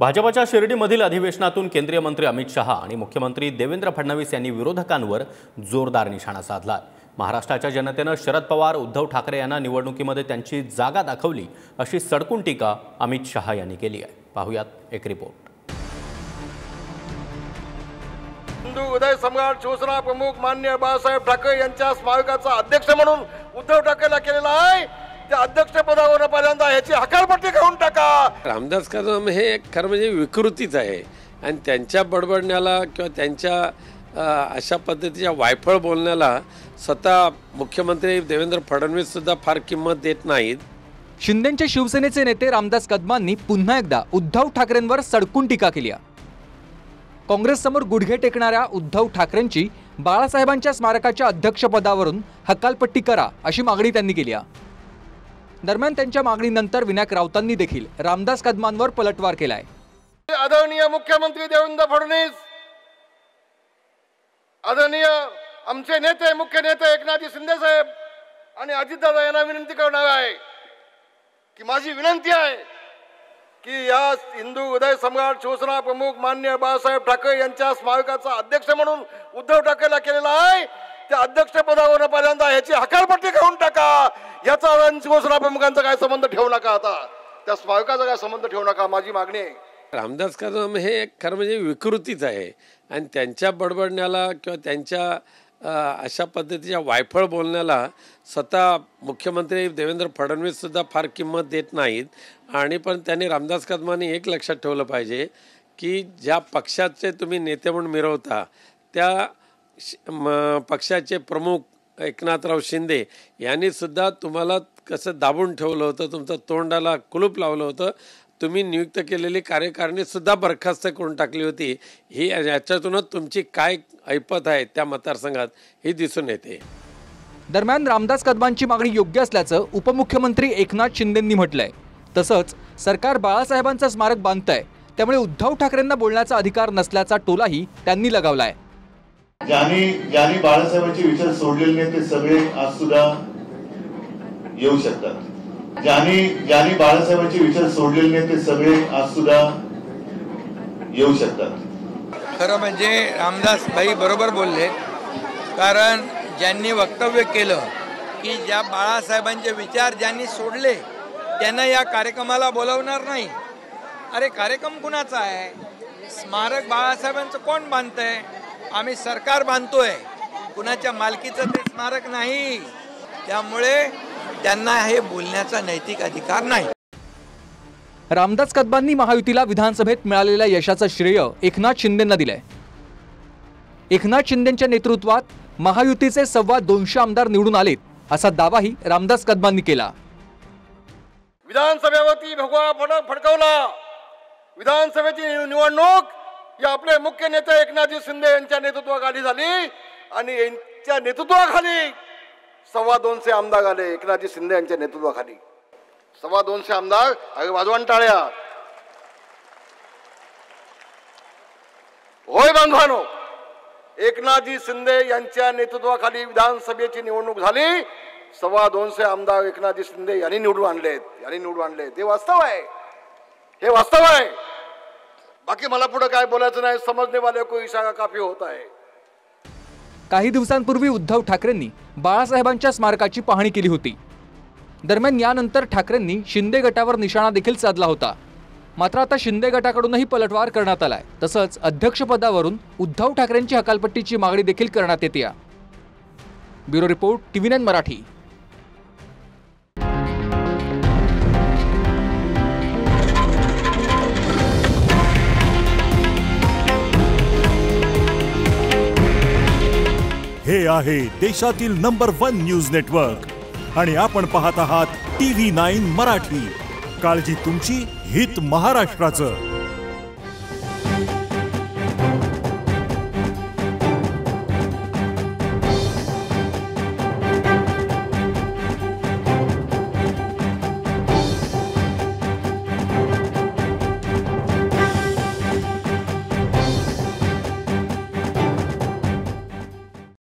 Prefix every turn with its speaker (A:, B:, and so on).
A: भाजपच्या शिर्डीमधील अधिवेशनातून केंद्रीय मंत्री अमित शहा आणि मुख्यमंत्री देवेंद्र फडणवीस यांनी विरोधकांवर जोरदार निशाणा साधला। महाराष्ट्राच्या जनतेने शरद पवार उद्धव ठाकरे यांना निवडणुकीमध्ये त्यांची जागा दाखवली अशी सडकून टीका अमित शहा यांनी केली आहे। पाहुयात एक रिपोर्ट।
B: हिंदू उदय सम्राट शिवसेना प्रमुख माननीय बाळासाहेब ठाकरे यांच्या स्मारकाचा अध्यक्ष म्हणून उद्धव ठाकरेला केलेला आहे। त्या अध्यक्ष पदावर पहिल्यांदा ह्याची हकालपट्टी करून टाका।
C: रामदास कदम हे खरं म्हणजे विकृतीच आहे आणि त्यांच्या बडबडण्याला किंवा त्यांच्या अशा पद्धतीच्या वायफळ बोलण्याला स्वतः मुख्यमंत्री देवेंद्र फडणवीस सुद्धा फार किंमत देत नाहीत।
D: शिंदेचे शिवसेनेचे नेते रामदास कदमांनी पुन्हा एकदा उद्धव ठाकरेंवर सडकून टीका केली आहे। काँग्रेस समोर गुडघे टेकणाऱ्या उद्धव ठाकरेंची बाळासाहेबांच्या स्मारकाच्या अध्यक्षपदावरून हकालपट्टी करा अशी मागणी त्यांनी केली आहे। दरम्यान त्यांच्या मागणीनंतर विनायक राऊतांनी देखील रामदास कदमांवर पलटवार केलाय।
B: आदरणीय मुख्यमंत्री देवेंद्र फडणवीस, आदरणीय आमचे नेते मुख्य नेते एकनाथ शिंदे साहेब आणि अजितदादा यांना विनंती करणार आहे की माझी विनंती आहे की या हिंदू उदय सम्राट शिवसेना प्रमुख माननीय बाळासाहेब ठाकरे यांच्या स्मारकाचा अध्यक्ष म्हणून उद्धव ठाकरेला केलेला आहे। त्या अध्यक्ष पदावर पहिल्यांदा ह्याची हकालपट्टी करून टाका। याचा शिवसेना प्रमुखांचा काय संबंध ठेवू नका, आता त्या स्मारकाचा काय संबंध ठेवू नका, माझी मागणी आहे।
C: रामदास कदम हे खरं म्हणजे विकृतीच आहे आणि त्यांच्या बडबडण्याला किंवा त्यांच्या अशा पद्धतीच्या वायफळ बोलण्याला स्वतः मुख्यमंत्री देवेंद्र फडणवीस सुद्धा फार किंमत देत नाहीत। आणि पण त्यांनी रामदास कदमांनी एक लक्षात ठेवलं पाहिजे की ज्या पक्षाचे तुम्ही नेते म्हणून मिरवता त्या पक्षाचे प्रमुख एकनाथराव शिंदे यांनी सुद्धा तुम्हाला कसं दाबून ठेवलं होतं, तुमचं तोंडाला कुलूप लावलं होतं, तुम्ही नियुक्त केलेली कार्यकारिणी सुद्धा बरखास्त करून टाकली होती। ही याच्यातूनच तुमची काय ऐपत आहे त्या मतदारसंघात हे दिसून येते।
D: दरम्यान रामदास कदमांची मागणी योग्य असल्याचं उपमुख्यमंत्री एकनाथ शिंदेंनी म्हटलंय। तसंच सरकार बाळासाहेबांचं स्मारक बांधतंय, त्यामुळे उद्धव ठाकरेंना बोलण्याचा अधिकार नसल्याचा टोलाही त्यांनी लगावलाय।
E: ज्यांनी बाळासाहेबांचे विचार सोडलेले नाही ते सगळे आज सुद्धा येऊ शकतात। ज्यांनी बाळासाहेबांचे विचार सोडलेले नाही ते सगळे आज सुद्धा येऊ शकतात।
F: खरं म्हणजे रामदास भाई बरोबर बोलले, कारण ज्यांनी वक्तव्य केलं की ज्या बाळासाहेबांचे विचार ज्यांनी सोडले त्यांना या कार्यक्रमाला बोलवणार नाही। अरे कार्यक्रम कुणाचा आहे? स्मारक बाळासाहेबांचं कोण बांधतंय? आम्ही सरकार बांधतोय, कुणाच्या मालकीचं ते स्मारक नाही। त्यामुळे त्यांना हे बोलण्याचा नैतिक अधिकार नाही।
D: रामदास कदमांनी महायुतीला विधानसभेत मिळालेल्या यशाचं श्रेय एकनाथ शिंदेंना दिलंय। एकनाथ शिंदेंच्या नेतृत्वात महायुतीचे 225 आमदार निवडून आलेत असा दावाही रामदास कदमांनी केला।
B: विधानसभेवरती भगवा फडकवला। विधानसभेची निवडणूक या आपले मुख्य नेते एकनाथ शिंदे यांच्या नेतृत्वाखाली झाली आणि यांच्या नेतृत्वाखाली 225 आमदार आले। एकनाथ शिंदे यांच्या नेतृत्वाखाली 225 आमदार। अरे वाजवण टाळ्या। होय बांधवानो, एकनाथजी शिंदे यांच्या नेतृत्वाखाली विधानसभेची निवडणूक झाली। 225 आमदार एकनाथजी शिंदे यांनी निवडून आणलेत। हे वास्तव आहे, हे वास्तव आहे। बाकी मला पुढे काय बोलायचं नाही, समजने वाले को इशारा काफी होता है।
D: काही दिवसांपूर्वी उद्धव ठाकरेंनी बाळासाहेबांच्या स्मारकाची पाहणी केली होती। दरम्यान यानंतर ठाकरेंनी शिंदे गटावर निशाणा देखील साधला होता। मात्र आता शिंदे गटाकडूनही पलटवार करण्यात आलाय। तसंच अध्यक्षपदावरून उद्धव ठाकरेंची हकालपट्टीची मागणी देखील करण्यात येते। Bureau report TV9 Marathi.
G: हे आहे देशातील नंबर 1 न्यूज नेटवर्क आणि आपण पाहत आहात TV9 मराठी। काळजी तुमची, हित महाराष्ट्राचं।